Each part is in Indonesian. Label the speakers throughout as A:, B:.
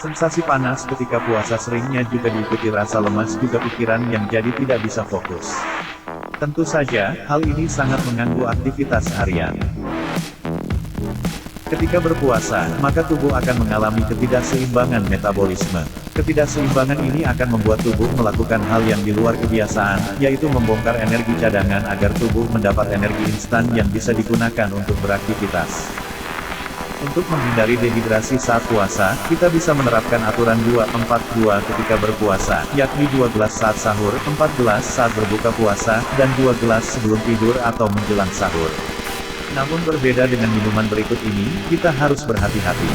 A: Sensasi panas ketika puasa seringnya juga diikuti rasa lemas juga pikiran yang jadi tidak bisa fokus. Tentu saja, hal ini sangat mengganggu aktivitas harian. Ketika berpuasa, maka tubuh akan mengalami ketidakseimbangan metabolisme. Ketidakseimbangan ini akan membuat tubuh melakukan hal yang di luar kebiasaan, yaitu membongkar energi cadangan agar tubuh mendapat energi instan yang bisa digunakan untuk beraktivitas. Untuk menghindari dehidrasi saat puasa, kita bisa menerapkan aturan 2-4-2 ketika berpuasa, yakni 2 gelas saat sahur, 4 gelas saat berbuka puasa, dan 2 gelas sebelum tidur atau menjelang sahur. Namun berbeda dengan minuman berikut ini, kita harus berhati-hati.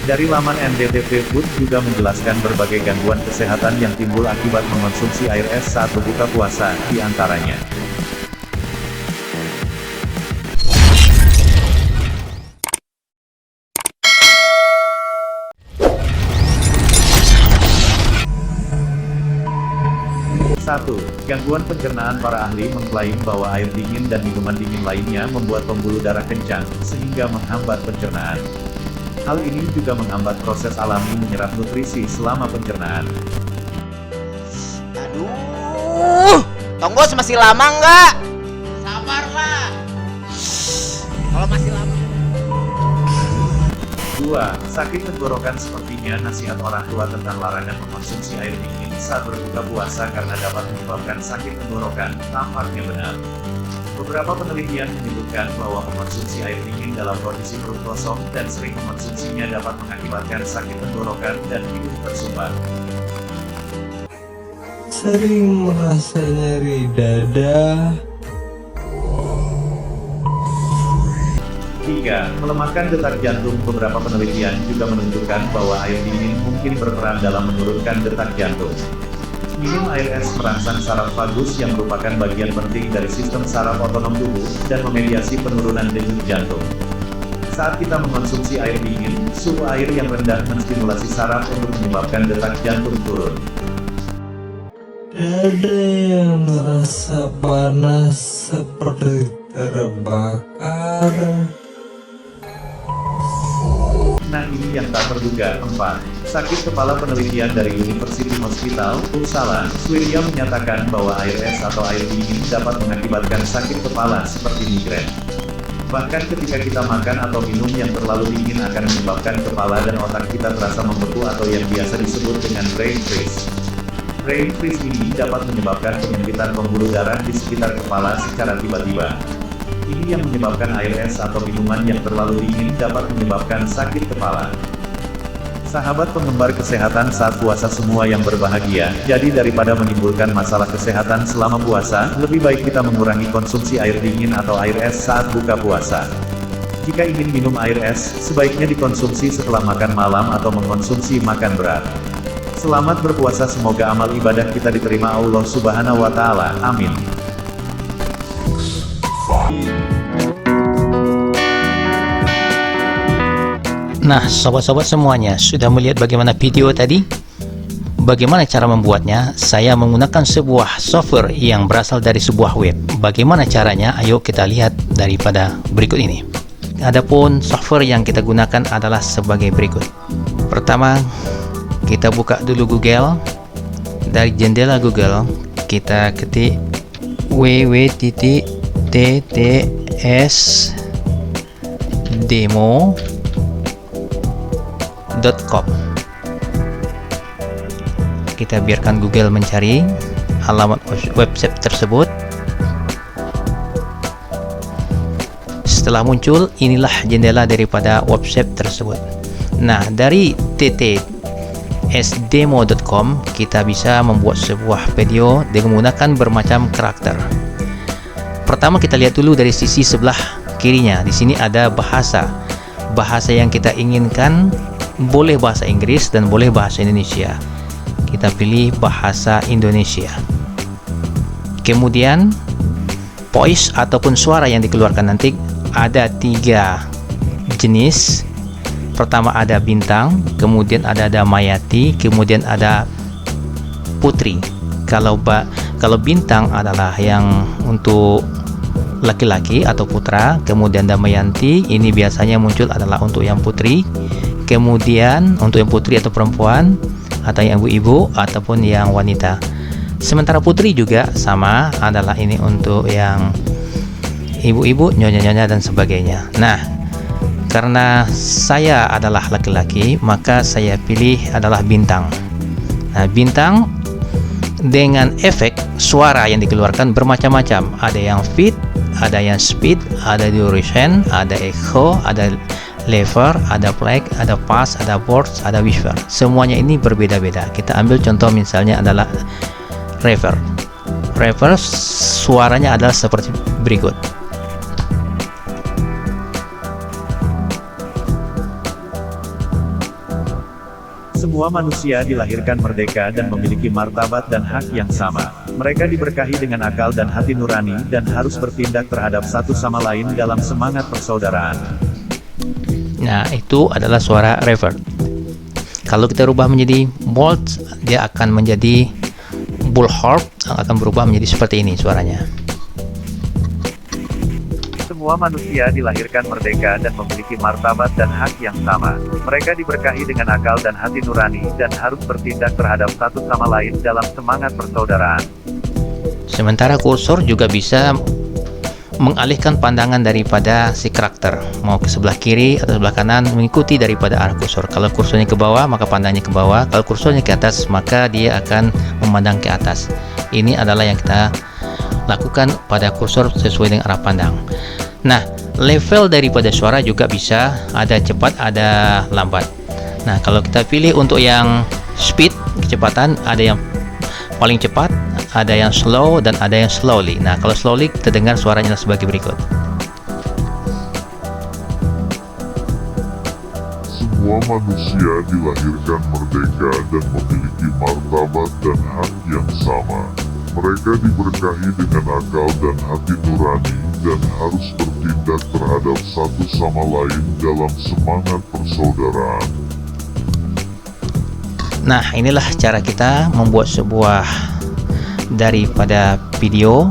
A: Dari laman NDTV Food juga menjelaskan berbagai gangguan kesehatan yang timbul akibat mengonsumsi air es saat berbuka puasa, di antaranya. Satu, gangguan pencernaan. Para ahli mengklaim bahwa air dingin dan minuman dingin lainnya membuat pembuluh darah kencang, sehingga menghambat pencernaan. Hal ini juga menghambat proses alami menyerap nutrisi selama pencernaan.
B: Aduh, Tonggos masih lama nggak? Sabarlah. Kalau masih lama.
A: 2. Sakit tenggorokan. Sepertinya nasihat orang tua tentang larangan mengkonsumsi air dingin saat berbuka puasa karena dapat menyebabkan sakit tenggorokan, tampaknya benar. Beberapa penelitian menyebutkan bahwa mengkonsumsi air dingin dalam kondisi perut kosong dan sering mengkonsumsinya dapat mengakibatkan sakit tenggorokan dan hidung tersumbat.
C: Sering merasa nyeri dada.
A: 3. Melemahkan detak jantung. Beberapa penelitian juga menunjukkan bahwa air dingin mungkin berperan dalam menurunkan detak jantung. Minum air es merangsang saraf vagus yang merupakan bagian penting dari sistem saraf otonom tubuh, dan memediasi penurunan denyut jantung. Saat kita mengkonsumsi air dingin, suhu air yang rendah menstimulasi saraf untuk menyebabkan detak jantung turun.
C: Dada yang merasa panas seperti terbakar.
A: Nah, ini yang tak terduga. 4. Sakit kepala. Penelitian dari University Hospital, Uppsala, Swedia menyatakan bahwa air es atau air dingin dapat mengakibatkan sakit kepala seperti migrain. Bahkan ketika kita makan atau minum yang terlalu dingin akan menyebabkan kepala dan otak kita terasa membeku atau yang biasa disebut dengan brain freeze. Brain freeze ini dapat menyebabkan penyempitan pembuluh darah di sekitar kepala secara tiba-tiba. Ini yang menyebabkan air es atau minuman yang terlalu dingin dapat menyebabkan sakit kepala. Sahabat penggemar kesehatan saat puasa semua yang berbahagia, jadi daripada menimbulkan masalah kesehatan selama puasa, lebih baik kita mengurangi konsumsi air dingin atau air es saat buka puasa. Jika ingin minum air es, sebaiknya dikonsumsi setelah makan malam atau mengkonsumsi makan berat. Selamat berpuasa, semoga amal ibadah kita diterima Allah Subhanahu wa Ta'ala. Amin.
D: Nah, sobat-sobat semuanya, sudah melihat bagaimana video tadi? Bagaimana cara membuatnya? Saya menggunakan sebuah software yang berasal dari sebuah web. Bagaimana caranya? Ayo kita lihat daripada berikut ini. Adapun software yang kita gunakan adalah sebagai berikut. Pertama, kita buka dulu Google. Dari jendela Google, kita ketik www.ttsdemo.com. Kita biarkan Google mencari alamat website tersebut. Setelah muncul, inilah jendela daripada website tersebut. Nah, dari ttsdemo.com kita bisa membuat sebuah video dengan menggunakan bermacam karakter. Pertama, kita lihat dulu dari sisi sebelah kirinya. Di sini ada bahasa yang kita inginkan. Boleh bahasa Inggris dan boleh bahasa Indonesia. Kita pilih bahasa Indonesia. Kemudian voice ataupun suara yang dikeluarkan nanti ada 3 jenis. pertama ada Bintang, kemudian ada Damayati, kemudian ada Putri. Kalau Bintang adalah yang untuk laki-laki atau putra, kemudian Damayanti ini biasanya muncul adalah untuk yang putri, kemudian untuk yang putri atau perempuan, atau yang ibu-ibu ataupun yang wanita. Sementara Putri juga sama, adalah ini untuk yang ibu-ibu, nyonya-nyonya dan sebagainya. Nah, karena saya adalah laki-laki, maka saya pilih adalah Bintang. Nah, Bintang dengan efek suara yang dikeluarkan bermacam-macam. Ada yang fit, ada yang speed, ada duration, ada echo, ada lever, ada flag, ada pass, ada burst, ada whisper. Semuanya ini berbeda-beda. Kita ambil contoh misalnya adalah reverb. Reverb suaranya adalah seperti berikut.
A: Semua manusia dilahirkan merdeka dan memiliki martabat dan hak yang sama. Mereka diberkahi dengan akal dan hati nurani dan harus bertindak terhadap satu sama lain dalam semangat persaudaraan.
D: Nah, itu adalah suara reverb. Kalau kita rubah menjadi bold, dia akan menjadi bullhorn, akan berubah menjadi seperti ini suaranya.
A: Semua manusia dilahirkan merdeka dan memiliki martabat dan hak yang sama. Mereka diberkahi dengan akal dan hati nurani dan harus bertindak terhadap satu sama lain dalam semangat persaudaraan.
D: Sementara kursor juga bisa mengalihkan pandangan daripada si karakter, mau ke sebelah kiri atau sebelah kanan, mengikuti daripada arah kursor. Kalau kursornya ke bawah, maka pandangnya ke bawah. Kalau kursornya ke atas, maka dia akan memandang ke atas. Ini adalah yang kita lakukan pada kursor sesuai dengan arah pandang. Nah, level daripada suara juga bisa ada cepat, ada lambat. Nah, kalau kita pilih untuk yang speed, kecepatan, ada yang paling cepat, ada yang slow, dan ada yang slowly. Nah, kalau slowly kita dengar suaranya sebagai berikut.
E: Semua manusia dilahirkan merdeka dan memiliki martabat dan hak yang sama. Mereka diberkahi dengan akal dan hati nurani dan harus bertindak terhadap satu sama lain dalam semangat persaudaraan.
D: Nah, inilah cara kita membuat sebuah daripada video.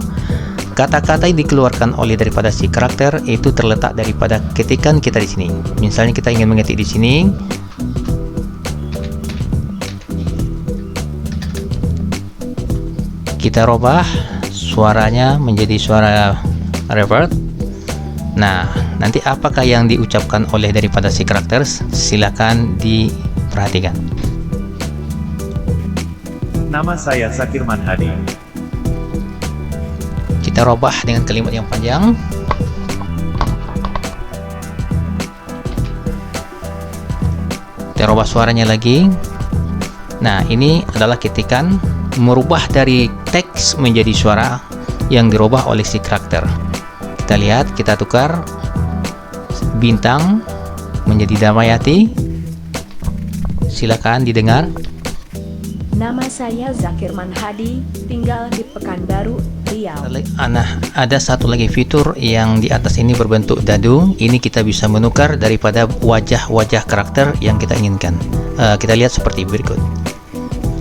D: Kata-kata yang dikeluarkan oleh daripada si karakter itu terletak daripada ketikan kita di sini. Misalnya kita ingin mengetik di sini, kita robah suaranya menjadi suara reverb. Nah, nanti apakah yang diucapkan oleh daripada si karakter, silakan diperhatikan.
A: Nama saya Zakirman Hadi.
D: Kita robah dengan kalimat yang panjang. Kita robah suaranya lagi. Nah, ini adalah ketikan merubah dari teks menjadi suara yang dirubah oleh si karakter. Kita lihat, kita tukar Bintang menjadi Damayati. Silakan didengar.
F: Nama saya Zakirman Hadi, tinggal di Pekanbaru, Riau.
D: Ada satu lagi fitur yang di atas ini berbentuk dadu. Ini kita bisa menukar daripada wajah-wajah karakter yang kita inginkan. Kita lihat seperti berikut.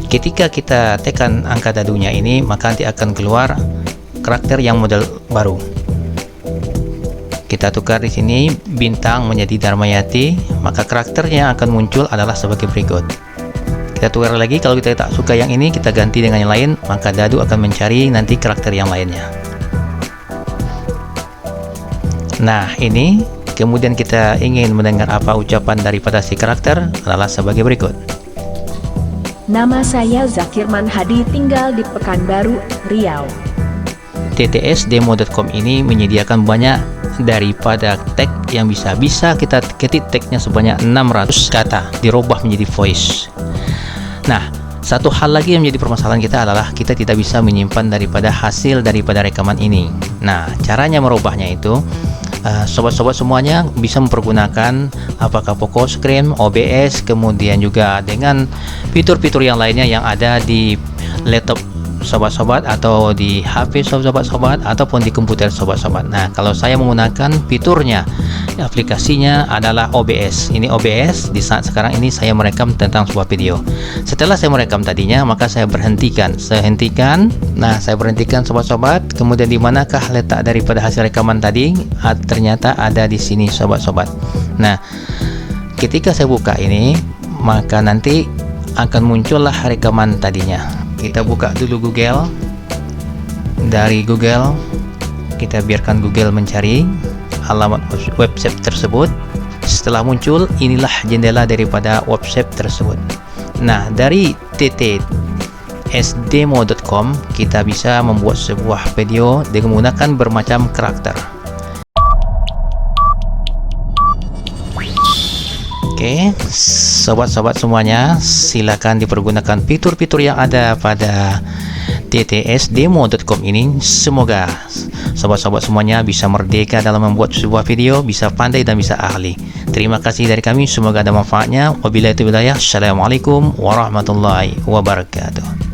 D: Ketika kita tekan angka dadunya ini, maka nanti akan keluar karakter yang model baru. Kita tukar di sini Bintang menjadi Damayati, maka karakter yang akan muncul adalah sebagai berikut. Kita tukar lagi, kalau kita tak suka yang ini, kita ganti dengan yang lain, maka dadu akan mencari nanti karakter yang lainnya. Nah, ini kemudian kita ingin mendengar apa ucapan daripada si karakter adalah sebagai berikut.
F: Nama saya Zakirman Hadi, tinggal di Pekanbaru, Riau.
D: ttsdemo.com ini menyediakan banyak daripada tag yang bisa kita ketik tagnya sebanyak 600 kata dirubah menjadi voice. Nah, satu hal lagi yang menjadi permasalahan kita adalah kita tidak bisa menyimpan daripada hasil daripada rekaman ini. Nah, caranya merubahnya itu sobat-sobat semuanya bisa mempergunakan apakah Poco Screen, OBS, kemudian juga dengan fitur-fitur yang lainnya yang ada di laptop sobat-sobat, atau di HP sobat-sobat, ataupun di komputer sobat-sobat. Nah, kalau saya menggunakan fiturnya, aplikasinya adalah OBS. Ini OBS. Di saat sekarang ini saya merekam tentang sebuah video. Setelah saya merekam tadinya, maka saya berhentikan. Nah, saya berhentikan sobat-sobat. Kemudian di manakah letak daripada hasil rekaman tadi? Ternyata ada di sini sobat-sobat. Nah, ketika saya buka ini, maka nanti akan muncullah rekaman tadinya. Kita buka dulu Google. Dari Google, kita biarkan Google mencari alamat website tersebut. Setelah muncul, inilah jendela daripada website tersebut. Nah, dari ttsdemo.com kita bisa membuat sebuah video dengan menggunakan bermacam karakter. Oke, sobat-sobat semuanya, silakan dipergunakan fitur-fitur yang ada pada ttsdemo.com ini. Semoga sobat-sobat semuanya bisa merdeka dalam membuat sebuah video, bisa pandai dan bisa ahli. Terima kasih dari kami, semoga ada manfaatnya. Wabillahi taufiq hidayah. Assalamualaikum warahmatullahi wabarakatuh.